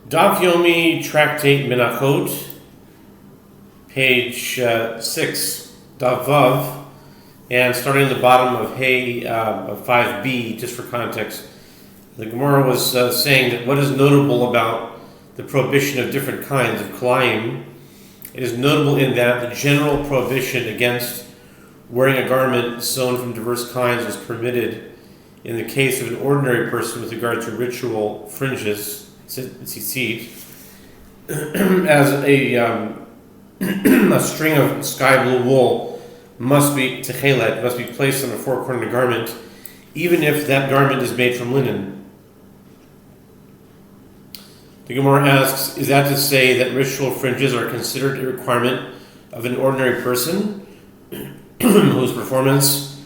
Daf Yomi, Tractate Menachot, page 6, Daf Vav, and starting at the bottom of of 5b, just for context, the Gemara was saying that what is notable about the prohibition of different kinds of kalayim, it is notable in that the general prohibition against wearing a garment sewn from diverse kinds was permitted in the case of an ordinary person with regard to ritual fringes, tzitzit, as a string of sky blue wool must be placed on a four-cornered garment, even if that garment is made from linen. The Gemara asks, is that to say that ritual fringes are considered a requirement of an ordinary person whose performance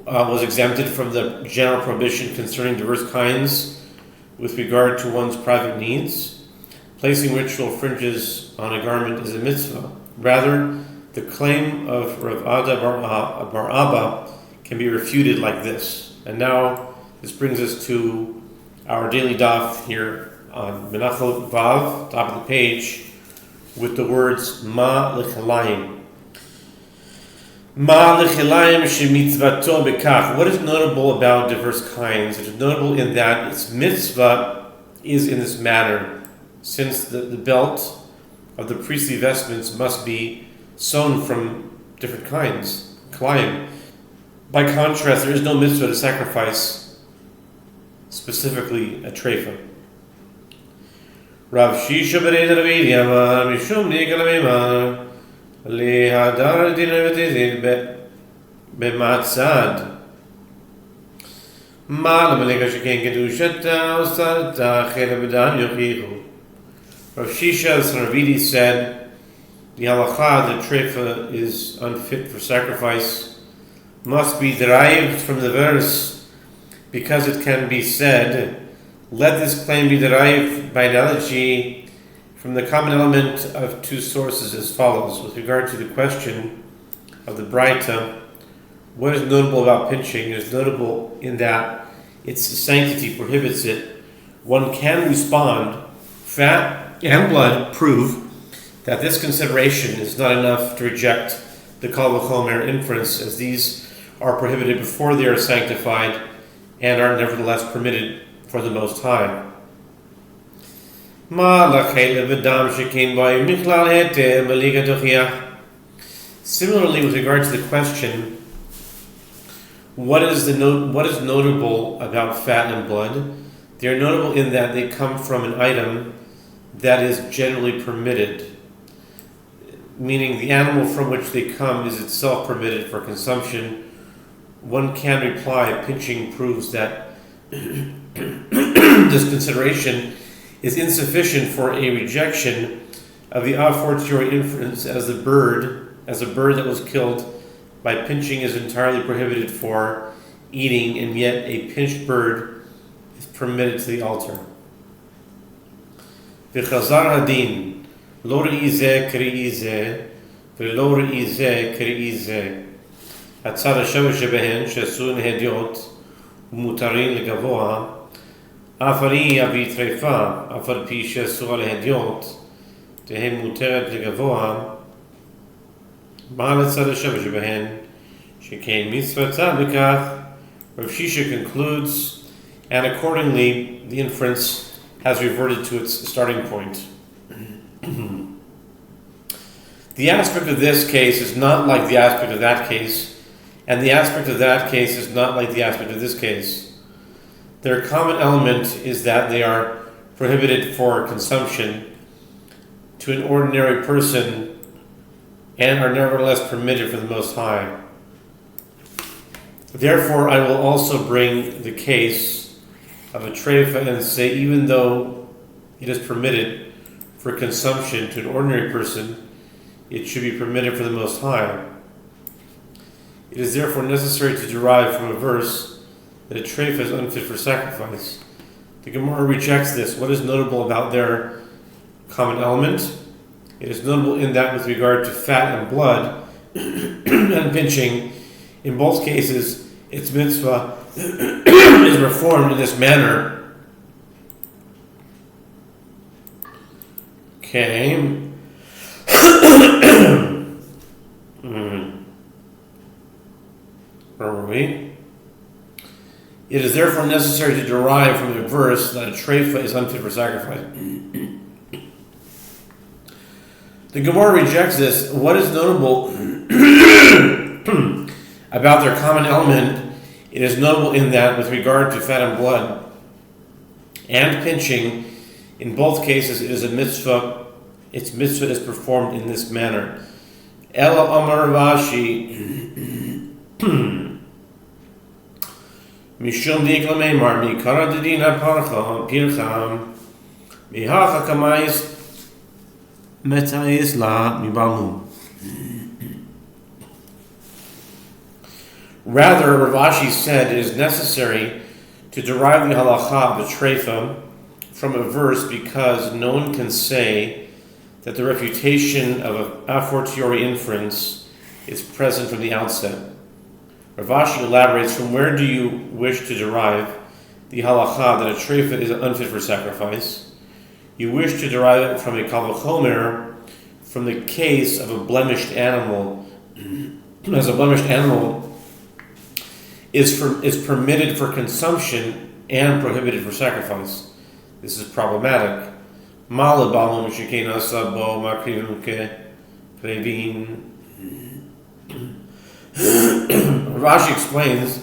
was exempted from the general prohibition concerning diverse kinds with regard to one's private needs? Placing ritual fringes on a garment is a mitzvah. Rather, the claim of Rav Ada bar Abba can be refuted like this. And now, this brings us to our daily daf here on Menachot Vav, top of the page, with the words Ma lechalayim. Ma lechalayim shemitzvato bekach. What is notable about diverse kinds? It is notable in that its mitzvah is in this manner, since the belt of the priestly vestments must be sewn from different kinds, kalayim. By contrast, there is no mitzvah to sacrifice specifically a treifa. Rav Shisha b'rei Rav Yama mishum nigalamimar lehadar dinavitizin b'matzad ma l'maleka sheken kedushata usarta chela b'dan yochichu. Rav Shisha, the son of Ravidi, said the halacha, the treifa is unfit for sacrifice, must be derived from the verse, because it can be said, let this claim be derived by analogy from the common element of two sources as follows. With regard to the question of the Braita, what is notable about pinching? It is notable in that its sanctity prohibits it. One can respond, fat and blood prove that this consideration is not enough to reject the kal v'chomer inference, as these are prohibited before they are sanctified and are nevertheless permitted for the Most High. Similarly, with regard to the question, what is notable about fat and blood? They are notable in that they come from an item that is generally permitted, meaning the animal from which they come is itself permitted for consumption. One can reply, pinching proves that this consideration is insufficient for a rejection of the a fortiori inference, as a bird that was killed by pinching is entirely prohibited for eating, and yet a pinched bird is permitted to the altar. V'chazar hadin lo re'i zeh k're'i zeh v'lo re'i zeh k're'i zeh הצד השווה שבהן שעשו נהדיות ומותרים לגבוה אף אני אביא טריפה אף על פי שעשו להדיות תהא מותרת לגבוה מה לצד השווה שבהן שכן מצוותה בכך. Rav Shisha concludes, and accordingly the inference has reverted to its starting point. The aspect of this case is not like the aspect of that case, and the aspect of that case is not like the aspect of this case. Their common element is that they are prohibited for consumption to an ordinary person and are nevertheless permitted for the Most High. Therefore, I will also bring the case of a treifa and say, even though it is permitted for consumption to an ordinary person, it should be permitted for the Most High. It is therefore necessary to derive from a verse that a treifa is unfit for sacrifice. The Gemara rejects this. What is notable about their common element? It is notable in that with regard to fat and blood and pinching, in both cases, its mitzvah is performed in this manner Okay. Where were we? It is therefore necessary to derive from the verse that a treifa is unfit for sacrifice. The Gemara rejects this. What is notable about their common element? It is notable in that, with regard to fat and blood and pinching, in both cases it is a mitzvah. Its mitzvah is performed in this manner. Ela Amar Ravashi Mishum Diklameimar Mikara Dedina Pircham Mihacha Kamais Metayis La Mibamu. Rather, Ravashi said it is necessary to derive the halakha of the treifa from a verse because no one can say that the refutation of a fortiori inference is present from the outset. Ravashi elaborates, from where do you wish to derive the halakha that a treifa is unfit for sacrifice? You wish to derive it from a kal v'chomer, from the case of a blemished animal, as a blemished animal is permitted for consumption and prohibited for sacrifice. This is problematic. Rashi explains,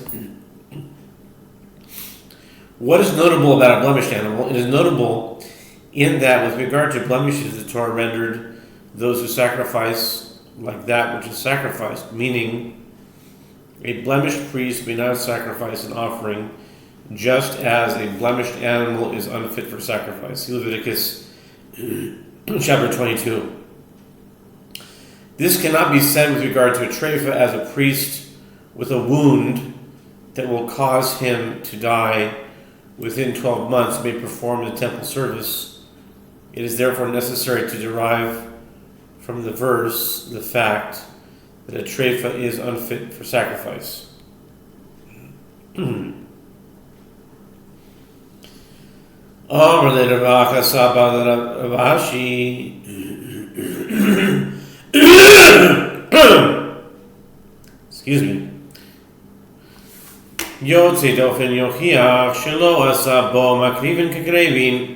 what is notable about a blemished animal? It is notable in that, with regard to blemishes, the Torah rendered those who sacrifice like that which is sacrificed, meaning a blemished priest may not sacrifice an offering, just as a blemished animal is unfit for sacrifice. See Leviticus chapter 22. This cannot be said with regard to a treifa, as a priest with a wound that will cause him to die within 12 months may perform the temple service. It is therefore necessary to derive from the verse the fact that a treifa is unfit for sacrifice. Excuse me. Yotze dofen yochiach shelo asa bo makrivin kekrevin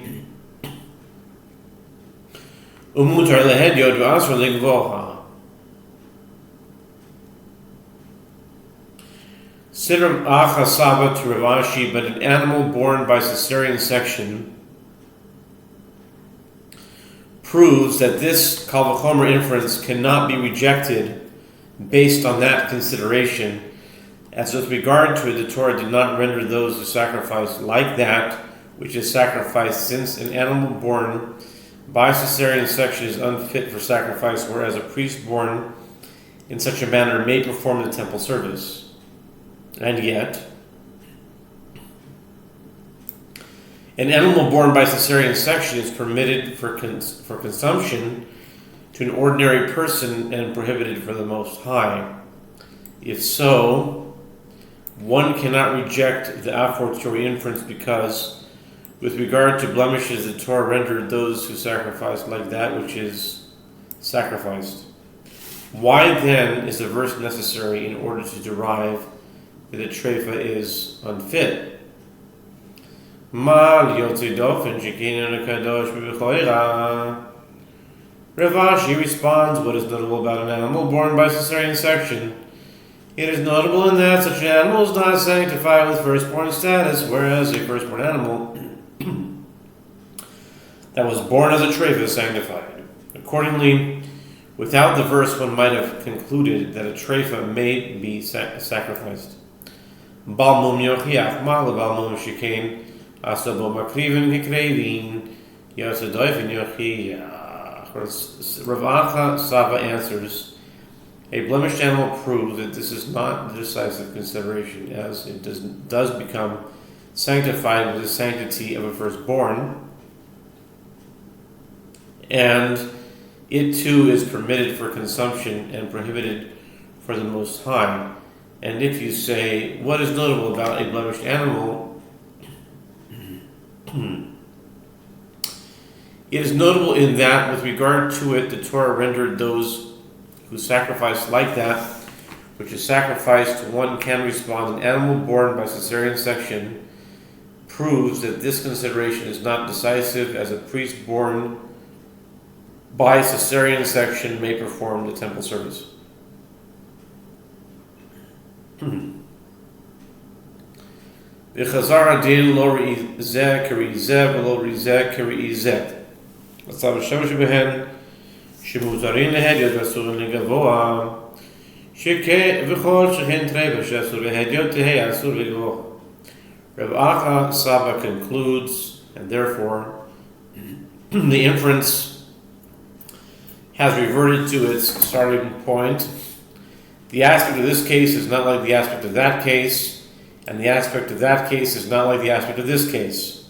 umutar lehedyot v'asr legvoha. Sidram Acha Saba to Ravashi, but an animal born by cesarean section proves that this kal v'chomer inference cannot be rejected based on that consideration, as with regard to it, the Torah did not render those who sacrifice like that which is sacrificed, since an animal born by cesarean section is unfit for sacrifice, whereas a priest born in such a manner may perform the temple service. And yet, an animal born by cesarean section is permitted for consumption to an ordinary person and prohibited for the Most High. If so, one cannot reject the a fortiori inference because, with regard to blemishes, the Torah rendered those who sacrifice like that which is sacrificed. Why then is the verse necessary in order to derive that a treifa is unfit? Ravashi responds, what is notable about an animal born by cesarean section? It is notable in that such an animal is not sanctified with firstborn status, whereas a firstborn animal that was born as a treifa is sanctified. Accordingly, without the verse, one might have concluded that a treifa may be sacrificed. Balmum yochiach mal balmum shikein asabo makrivin kikrevin yasadoifin yochiach. Ravacha Sava answers, a blemished animal proves that this is not the decisive consideration, as it does become sanctified with the sanctity of a firstborn, and it too is permitted for consumption and prohibited for the Most High. And if you say, what is notable about a blemished animal? It is notable in that, with regard to it, the Torah rendered those who sacrifice like that, which is sacrificed to one can respond. An animal born by cesarean section proves that this consideration is not decisive, as a priest born by cesarean section may perform the temple service. V'chazar adin lo re'izeh k're'izeh v'lo re'izeh k're'izeh. L'tzav ha'shemesh behen shemuzarin lehediot v'asurin legavoa shekeh v'chol sheken treva she'asur lehediot tehei asur legavoa. Rav Acha Saba concludes, and therefore the inference has reverted to its starting point. The aspect of this case is not like the aspect of that case, and the aspect of that case is not like the aspect of this case.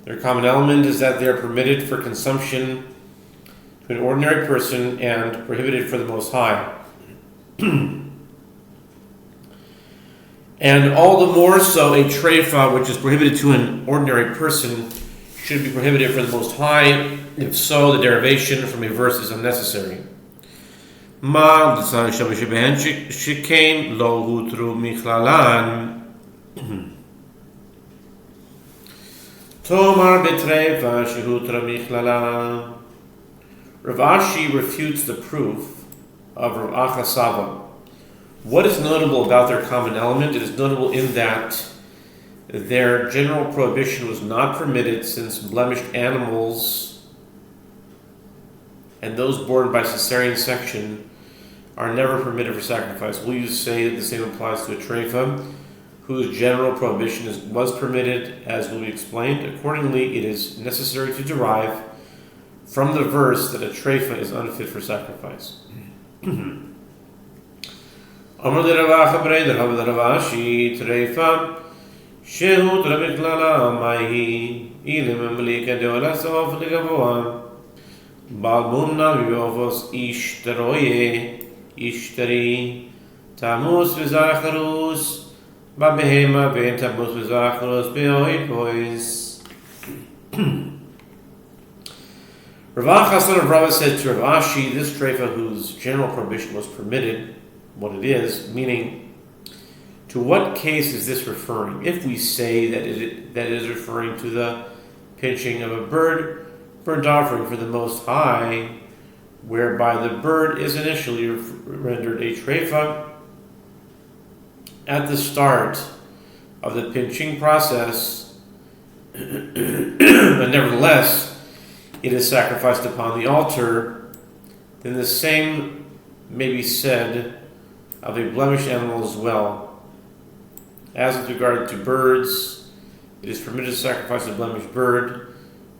Their common element is that they are permitted for consumption to an ordinary person and prohibited for the Most High. And all the more so, a treifa, which is prohibited to an ordinary person, should be prohibited for the Most High. If so, the derivation from a verse is unnecessary. Ma shekain lo hutru michlalan tomar betreifa shehutra michlalan. Rav Ashi refutes the proof of Rav Acha Saba. What is notable about their common element? It is notable in that their general prohibition was not permitted, since blemished animals and those born by cesarean section are never permitted for sacrifice. Will you say that the same applies to a treifa, whose general prohibition was permitted, as will be explained? Accordingly, it is necessary to derive from the verse that a treifa is unfit for sacrifice. Amar de Rava Chabrei de Rava Ashi treifa shehu trabiklala mahi ilim emlika deola sof legavoa balbumna vivovos ishtaroye ishtari tamus v'zacharus babehema ve'en tamus v'zacharus be'oipois. Rav Acha son of Rava said to Rav Ashi, this treifa whose general prohibition was permitted, what it is, meaning, to what case is this referring? If we say that it is referring to the pinching of a burnt offering for the Most High, whereby the bird is initially rendered a treifa at the start of the pinching process, but nevertheless it is sacrificed upon the altar, then the same may be said of a blemished animal as well. As with regard to birds, it is permitted to sacrifice a blemished bird.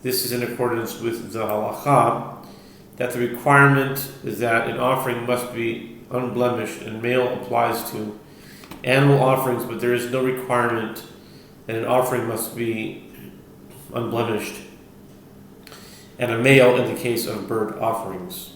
This is in accordance with the halacha, that the requirement is that an offering must be unblemished, and male applies to animal offerings, but there is no requirement that an offering must be unblemished, and a male in the case of bird offerings.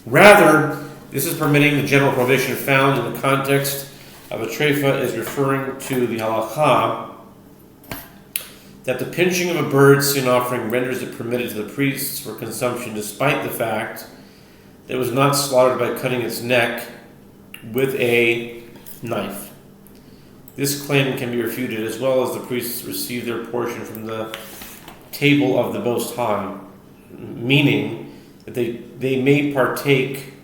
Rather, this is permitting the general prohibition found in the context of a treifa is referring to the halacha that the pinching of a bird sin offering renders it permitted to the priests for consumption, despite the fact that it was not slaughtered by cutting its neck with a knife. This claim can be refuted, as well as the priests receive their portion from the table of the Most High, meaning that they may partake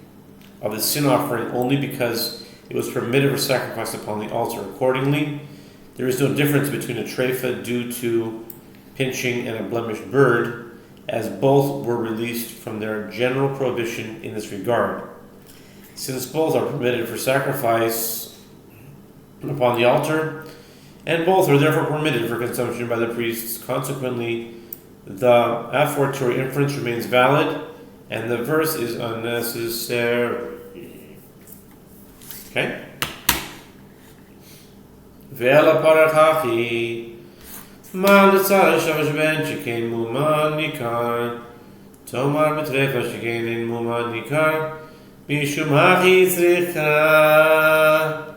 of the sin offering only because it was permitted for sacrifice upon the altar. Accordingly, there is no difference between a treifa due to pinching and a blemished bird, as both were released from their general prohibition in this regard. Since both are permitted for sacrifice upon the altar, and both are therefore permitted for consumption by the priests, consequently, the aforetory inference remains valid, and the verse is unnecessary. Okay? Ve'ela parachachi ma l'tzara shavash ben shekain muman nikar tomar betrefa shekain in muman nikar mishum hachi tzricha.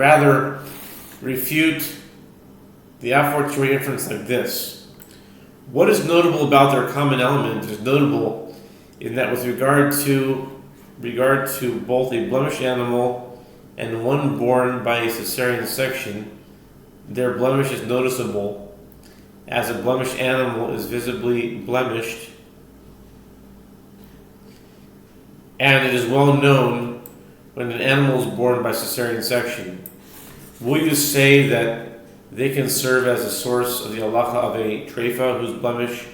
rather refute the aforetory inference like this. What is notable about their common element is notable in that with regard to both a blemished animal and one born by a cesarean section, their blemish is noticeable, as a blemished animal is visibly blemished, and it is well known when an animal is born by cesarean section. Will you say that they can serve as a source of the halacha of a treifa whose blemish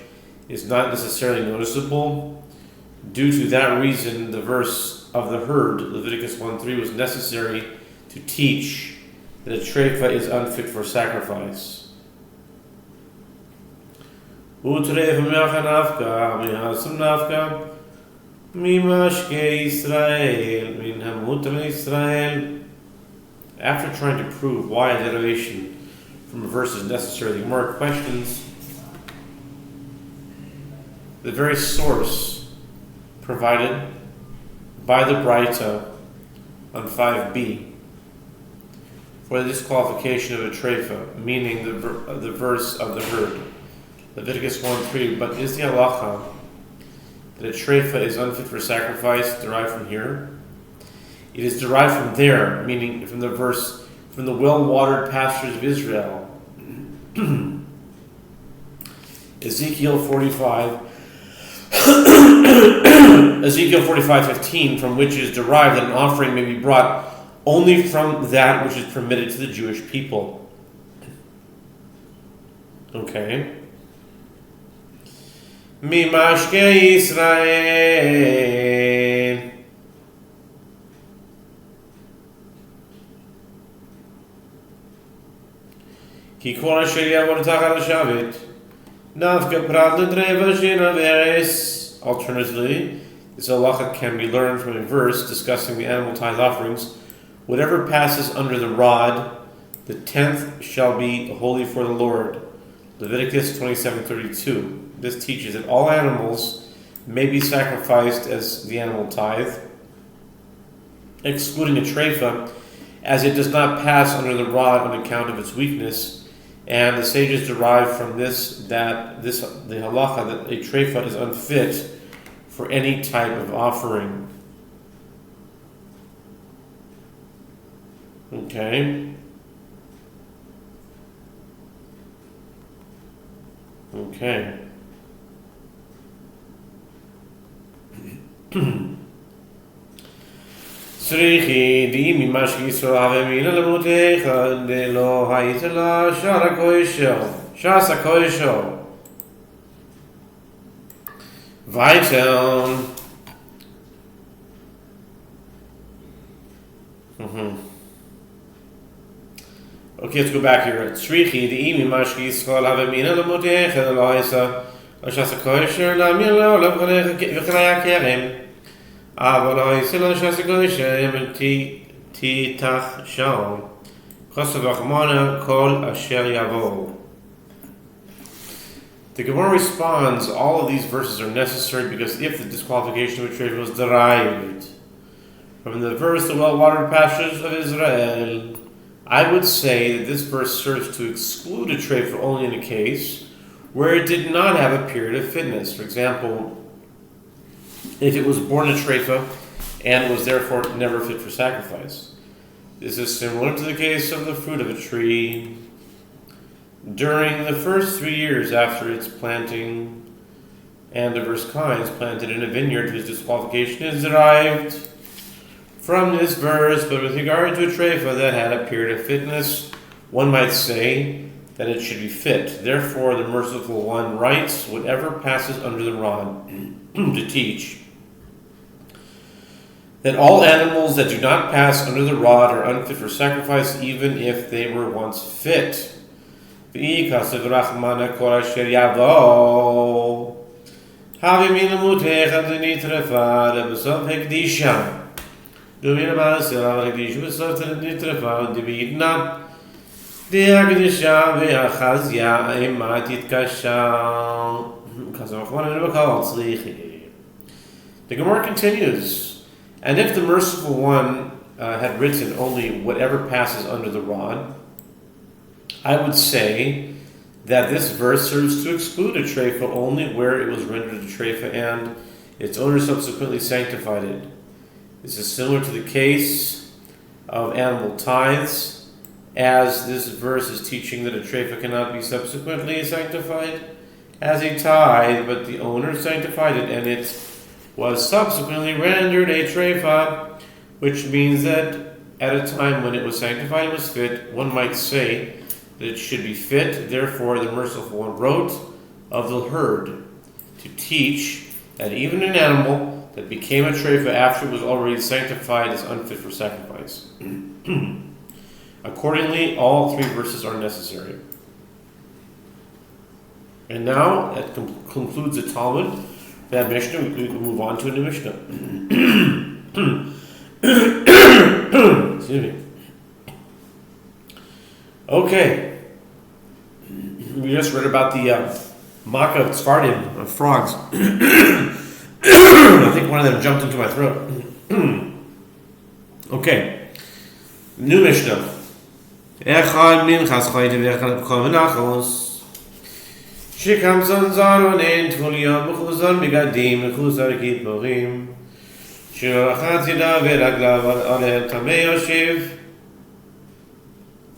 is not necessarily noticeable? Due to that reason, the verse of the herd, Leviticus 1:3, was necessary to teach that a treifa is unfit for sacrifice. After trying to prove why a derivation from a verse is necessary, the Gemara questions the very source provided by the Braita on 5b for the disqualification of a treifa, meaning the verse of the herd, Leviticus 1:3. But is the halacha that a treifa is unfit for sacrifice derived from here? It is derived from there, meaning from the verse, from the well-watered pastures of Israel. Ezekiel 45:15, from which it is derived that an offering may be brought only from that which is permitted to the Jewish people. Okay. Mimashke Yisrael. Ki kol asher yavor tachal hashavet nafka prat l'dreva shena ve'eres. Alternatively, this halacha can be learned from a verse discussing the animal tithe offerings. Whatever passes under the rod, the 10th shall be holy for the Lord. Leviticus 27:32. This teaches that all animals may be sacrificed as the animal tithe, excluding a treifa, as it does not pass under the rod on account of its weakness. And the sages derive from the halacha that a treifa is unfit for any type of offering. Okay. Srichi di mimash Yisrael avemina lemutecha de lo haitela shara koisho Weitel. Okay, let's go back here. Srichi di mimash Yisrael avemina lemutecha de lo haitela shara koisho lamilo lemchalei kerem. The Gemara responds, all of these verses are necessary because if the disqualification of a treifa was derived from the verse, the well-watered pastures of Israel, I would say that this verse serves to exclude a treifa only in a case where it did not have a period of fitness. For example, if it was born a treifa and was therefore never fit for sacrifice. This is similar to the case of the fruit of a tree. During the first 3 years after its planting, and diverse kinds planted in a vineyard whose disqualification is derived from this verse, but with regard to a treifa that had a period of fitness, one might say that it should be fit. Therefore, the merciful one writes whatever passes under the rod to teach that all animals that do not pass under the rod are unfit for sacrifice, even if they were once fit. The Gemara continues, and if the merciful one had written only whatever passes under the rod, I would say that this verse serves to exclude a treifa only where it was rendered a treifa and its owner subsequently sanctified it. This is similar to the case of animal tithes, as this verse is teaching that a treifa cannot be subsequently sanctified as a tithe, but the owner sanctified it and it was subsequently rendered a treifa, which means that at a time when it was sanctified and was fit, one might say that it should be fit. Therefore, the Merciful One wrote of the herd to teach that even an animal that became a treifa after it was already sanctified is unfit for sacrifice. Accordingly, all three verses are necessary. And now, that concludes the Talmud. That Mishnah, we can move on to a new Mishnah. Excuse me. Okay. We just read about the Makkah of Tzfardim, of frogs. I think one of them jumped into my throat. Okay. New Mishnah. Echad minchas chayte v'echad b'kol v'nachos. Shikam zanzaro nein tfuliyam mechuzar bigadim mechuzar kitmorim. Shirachat yida v'raglav alehem tamei yoshev.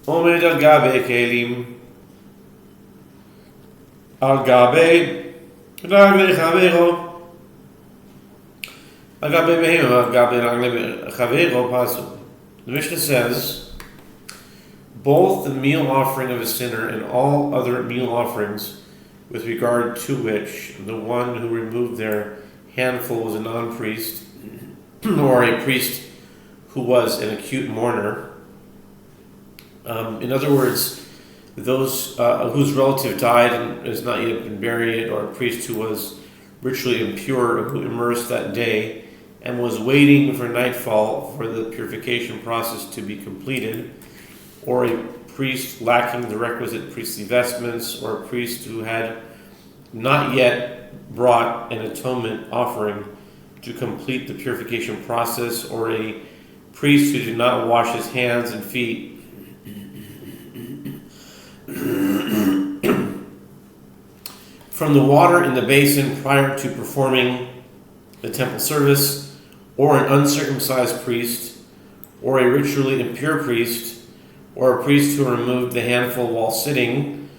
Omer al gabe kelim. Al gabe ragle chavero. Al gabe behema al gabe ragle chavero pasu. The Mishnah says, both the meal offering of a sinner and all other meal offerings with regard to which the one who removed their handful was a non-priest or a priest who was an acute mourner. In other words, those whose relative died and has not yet been buried, or a priest who was ritually impure, who immersed that day and was waiting for nightfall for the purification process to be completed, or a priest lacking the requisite priestly vestments, or a priest who had not yet brought an atonement offering to complete the purification process, or a priest who did not wash his hands and feet from the water in the basin prior to performing the temple service, or an uncircumcised priest, or a ritually impure priest, or a priest who removed the handful while sitting,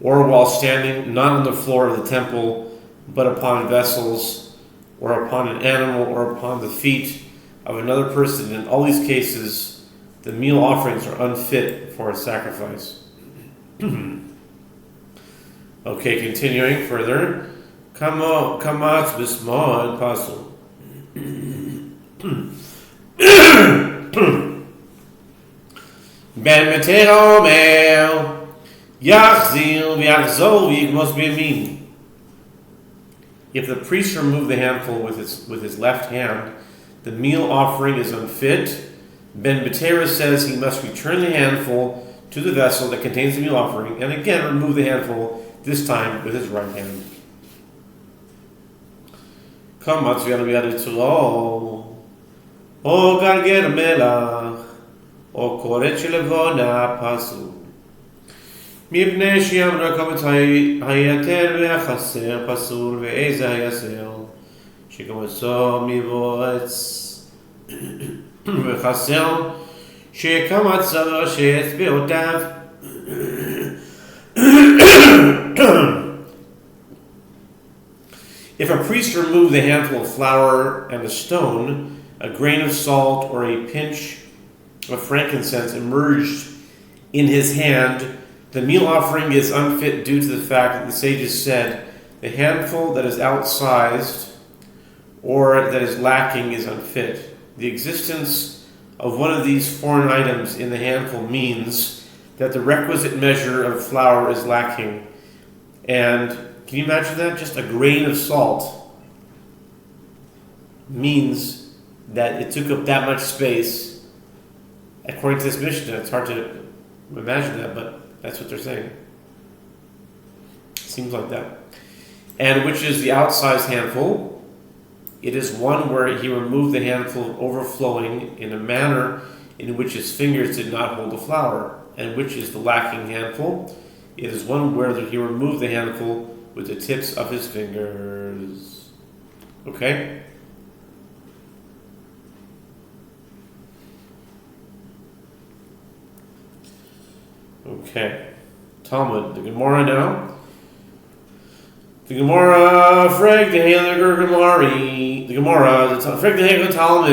or while standing not on the floor of the temple, but upon vessels, or upon an animal, or upon the feet of another person. In all these cases, the meal offerings are unfit for a sacrifice. Okay, continuing further. Kamatz b'smod pasul. Ben Mateo Omer Yachzil v'yachzol v'yigmos b'yamin. If the priest removed the handful with his left hand, the meal offering is unfit. Ben Batera says he must return the handful to the vessel that contains the meal offering, and again remove the handful, this time with his right hand. Kamatz v'yadu O garger melach O koret shelevona pasul. Mipnei she'amra kamet hayater ve'achaser pasul ve'eze hayaser shekamatzo mivoretz ve'chaser shekamatzo she'etzbeotav. If a priest removed the handful of flour and a stone, a grain of salt, or a pinch of frankincense emerged in his hand, the meal offering is unfit due to the fact that the sages said the handful that is outsized or that is lacking is unfit. The existence of one of these foreign items in the handful means that the requisite measure of flour is lacking. And can you imagine that? Just a grain of salt means that it took up that much space. According to this Mishnah, it's hard to imagine that, but that's what they're saying. Seems like that. And which is the outsized handful? It is one where he removed the handful overflowing in a manner in which his fingers did not hold the flour, and which is the lacking handful. It is one where he removed the handful with the tips of his fingers. Okay? Okay. Talmud, the Gemara now. The Gemara, Freg the Heiler Gemari. The Gemara, Freg the Heiler Talmud.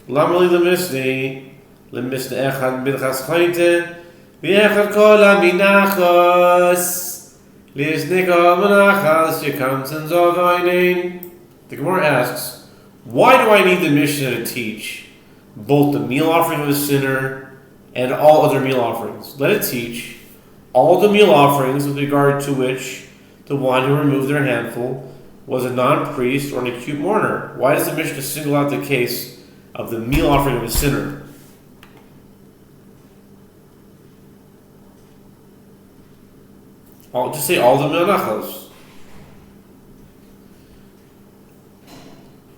Lamali Lemisni. Lemisni Echad Bilchas Chaite. Viechad Kola Minachos. Liesnika Menachos. Yekamsen Zogainin. The Gemara asks, why do I need the Mishnah to teach both the meal offering of a sinner and all other meal offerings? Let it teach all the meal offerings with regard to which the one who removed their handful was a non-priest or an acute mourner. Why does the Mishnah single out the case of the meal offering of a sinner? I'll just say all the menachos.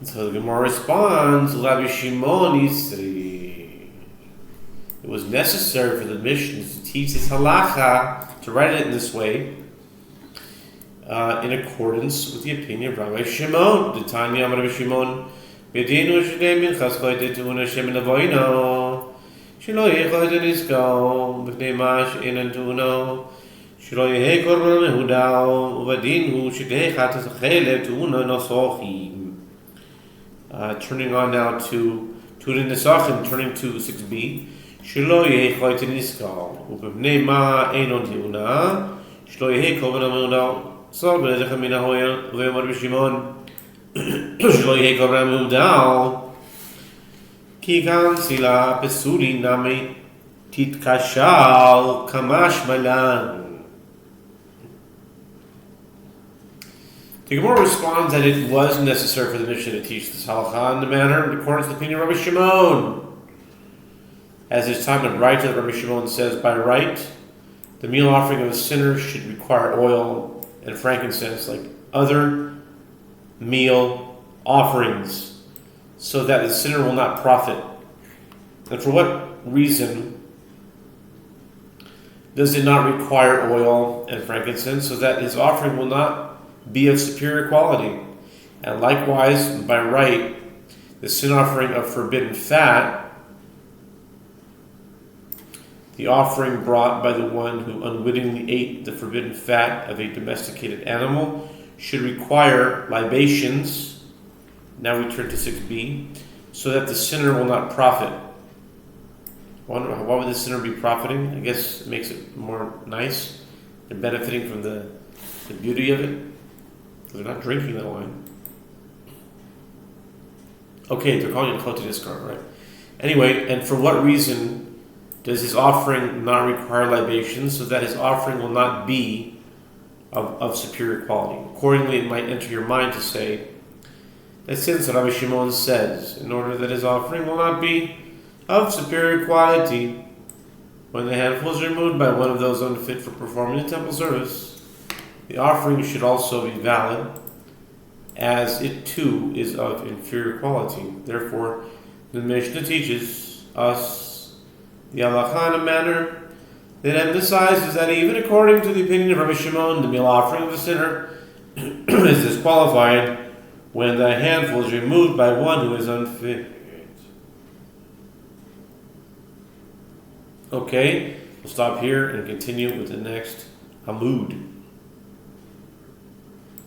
So the Gemara responds, Rabbi Shimon Isri. It was necessary for the Mishnah to teach this halacha, to write it in this way, in accordance with the opinion of Rabbi Shimon. The Tanya Rabbi Shimon, Bedinu Shadei Minchas Choyte Tuhun Hashem Lavoino, Shelo Yechoyte Nisko, B'nei Ma She'enan Tuhuno, Shelo Yehe Korban Mehudao, Uvadinu Shadei Chatas Chelev Tuhuno Nosochim. Turning on now to Tuhuno Nesachim, turning to 6b. Shelo Yehe Choyte Nisko, Ub'nei Ma Enon Tuhuna, Shelo Yehe Korban Mehudao. So, B'nei Min HaHoyel, V'yom Rabbi Shimon, Shelo Yehe Korban Mehudao, Ki Kan Sila Pesuli Nami Titkashal Kamash Malan. The Gemara responds that it was necessary for the Mishnah to teach this halacha in the manner in accordance with the opinion of Rabbi Shimon. As it's time to write, that Rabbi Shimon says, by right, the meal offering of a sinner should require oil and frankincense like other meal offerings, so that the sinner will not profit. And for what reason does it not require oil and frankincense? So that his offering will not be of superior quality. And likewise, by right, the sin offering of forbidden fat, the offering brought by the one who unwittingly ate the forbidden fat of a domesticated animal, should require libations. Now we turn to 6b, so that the sinner will not profit. Why would the sinner be profiting? I guess it makes it more nice. They're benefiting from the beauty of it. They're not drinking the wine. Okay, they're calling it Chotei Niskar, right? Anyway, and for what reason does his offering not require libations? So that his offering will not be of superior quality. Accordingly, it might enter your mind to say that since Rabbi Shimon says, in order that his offering will not be of superior quality, when the handful is removed by one of those unfit for performing the temple service, the offering should also be valid, as it too is of inferior quality. Therefore, the Mishnah teaches us the halacha in a manner that emphasizes that even according to the opinion of Rabbi Shimon, the meal offering of a sinner is disqualified when the handful is removed by one who is unfit. Okay, we'll stop here and continue with the next Amud.